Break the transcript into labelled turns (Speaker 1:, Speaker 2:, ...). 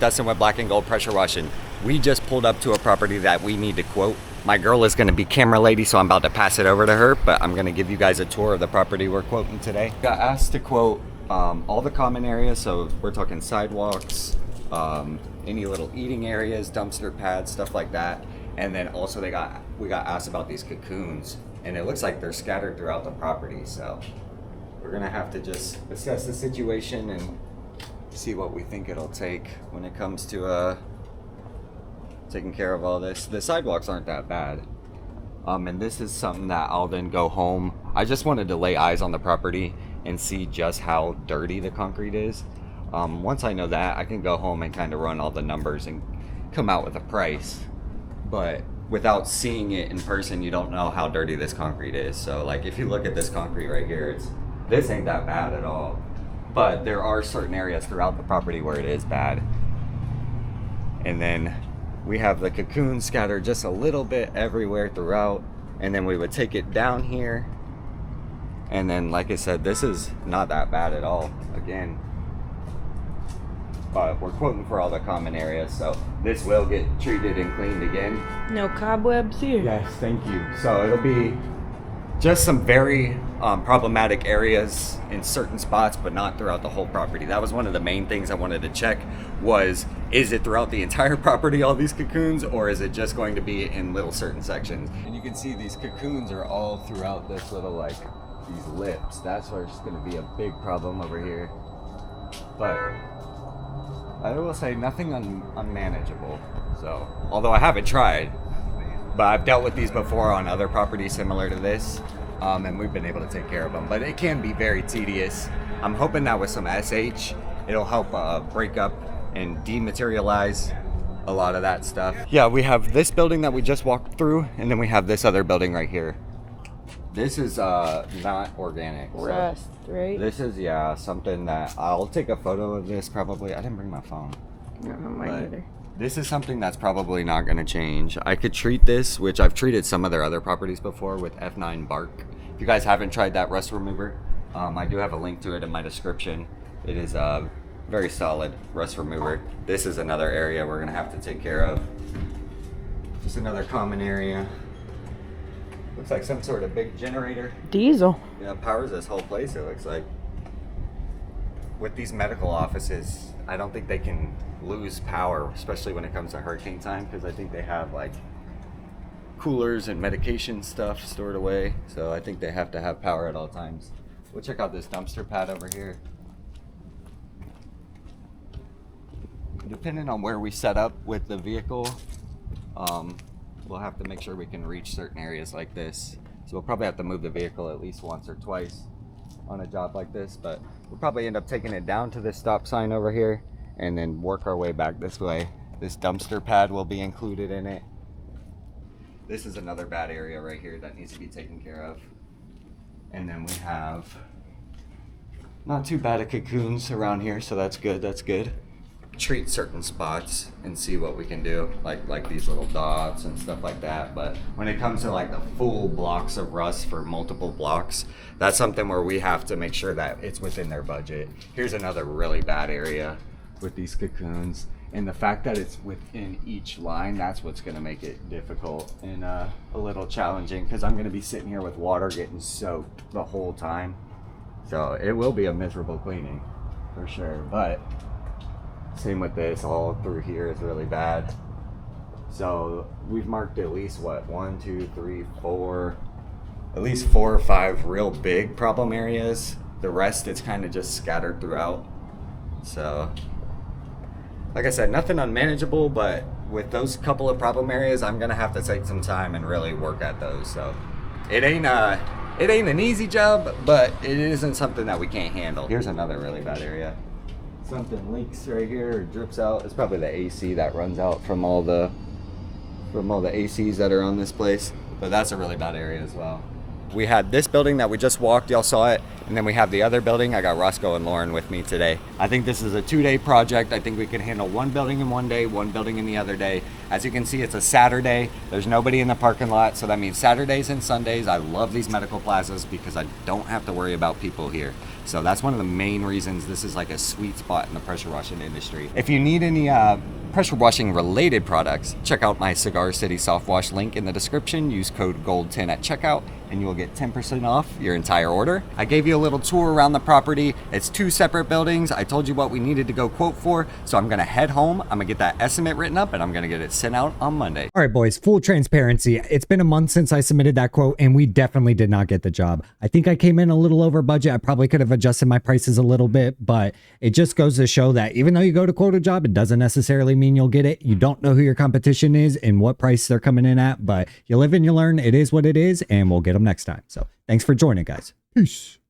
Speaker 1: Dustin with Black and Gold Pressure Washing. We just pulled up to a property that we need to quote. My girl is going to be camera lady, so I'm about to pass it over to her, but I'm going to give you guys a tour of the property we're quoting today. Got asked to quote all the common areas, so we're talking sidewalks, any little eating areas, dumpster pads, stuff like that. And then also we got asked about these cocoons, and it looks like they're scattered throughout the property, so we're going to have to just assess the situation and see what we think it'll take when it comes to taking care of all this. The sidewalks aren't that bad, and this is something that I'll then go home. I just wanted to lay eyes on the property and see just how dirty the concrete is. Once I know that, I can go home and kind of run all the numbers and come out with a price, but without seeing it in person, you don't know how dirty this concrete is. So like, if you look at this concrete right here, this ain't that bad at all. But there are certain areas throughout the property where it is bad. And then we have the cocoons scattered just a little bit everywhere throughout. And then we would take it down here. And then, like I said, this is not that bad at all, again. But we're quoting for all the common areas, so this will get treated and cleaned again.
Speaker 2: No cobwebs here.
Speaker 1: Yes, thank you. So it'll be just some very problematic areas in certain spots, but not throughout the whole property. That was one of the main things I wanted to check was, is it throughout the entire property, all these cocoons, or is it just going to be in little certain sections? And you can see these cocoons are all throughout this little, like, these lips. That's where it's going to be a big problem over here. But I will say nothing unmanageable. So, although I haven't tried, but I've dealt with these before on other properties similar to this, and we've been able to take care of them. But it can be very tedious. I'm hoping that with some SH, it'll help break up and dematerialize a lot of that stuff. Yeah, we have this building that we just walked through, and then we have this other building right here. This is not organic.
Speaker 2: Rust, right?
Speaker 1: This is, yeah, something that I'll take a photo of this probably. I didn't bring my phone.
Speaker 2: No, mine either.
Speaker 1: This is something that's probably not going to change. I could treat this, which I've treated some of their other properties before, with F9 bark. If you guys haven't tried that rust remover, I do have a link to it in my description. It is a very solid rust remover. This is another area we're going to have to take care of. Just another common area. Looks like some sort of big generator.
Speaker 2: Diesel.
Speaker 1: Yeah, powers this whole place, it looks like. With these medical offices, I don't think they can lose power, especially when it comes to hurricane time, because I think they have like coolers and medication stuff stored away. So I think they have to have power at all times. We'll check out this dumpster pad over here. Depending on where we set up with the vehicle, we'll have to make sure we can reach certain areas like this. So we'll probably have to move the vehicle at least once or twice on a job like this, but we'll probably end up taking it down to this stop sign over here and then work our way back this way. This dumpster pad will be included in it. This is another bad area right here that needs to be taken care of. And then we have not too bad of cocoons around here, so that's good, that's good. Treat certain spots and see what we can do, like these little dots and stuff like that. But when it comes to like the full blocks of rust for multiple blocks, that's something where we have to make sure that it's within their budget. Here's another really bad area with these cocoons, and the fact that it's within each line, that's what's going to make it difficult and a little challenging, because I'm going to be sitting here with water getting soaked the whole time. So it will be a miserable cleaning for sure. But same with this, all through here is really bad. So we've marked at least what, 1, 2, 3, 4, at least 4 or 5 real big problem areas. The rest, it's kind of just scattered throughout. So like I said, nothing unmanageable, but with those couple of problem areas, I'm gonna have to take some time and really work at those. So it ain't an easy job, but it isn't something that we can't handle. Here's another really bad area. Something leaks right here or drips out. It's probably the AC that runs out from all the ACs that are on this place, but that's a really bad area as well. We had this building that we just walked, y'all saw it, and then we have the other building. I got Roscoe and Lauren with me today. I think this is a 2-day project. I think we can handle one building in one day, one building in the other day. As you can see, it's a Saturday. There's nobody in the parking lot, so that means Saturdays and Sundays. I love these medical plazas because I don't have to worry about people here. So that's one of the main reasons this is like a sweet spot in the pressure washing industry. If you need any pressure washing related products, check out my Cigar City Soft Wash link in the description. Use code GOLD10 at checkout and you will get 10% off your entire order. I gave you a little tour around the property. It's 2 separate buildings. I told you what we needed to go quote for, so I'm gonna head home. I'm gonna get that estimate written up and I'm gonna get it sent out on Monday.
Speaker 3: All right, boys, full transparency. It's been a month since I submitted that quote and we definitely did not get the job. I think I came in a little over budget. I probably could have adjusted my prices a little bit, but it just goes to show that even though you go to quote a job, it doesn't necessarily mean you'll get it. You don't know who your competition is and what price they're coming in at, but you live and you learn. It is what it is, and we'll get them next time. So thanks for joining, guys. Peace.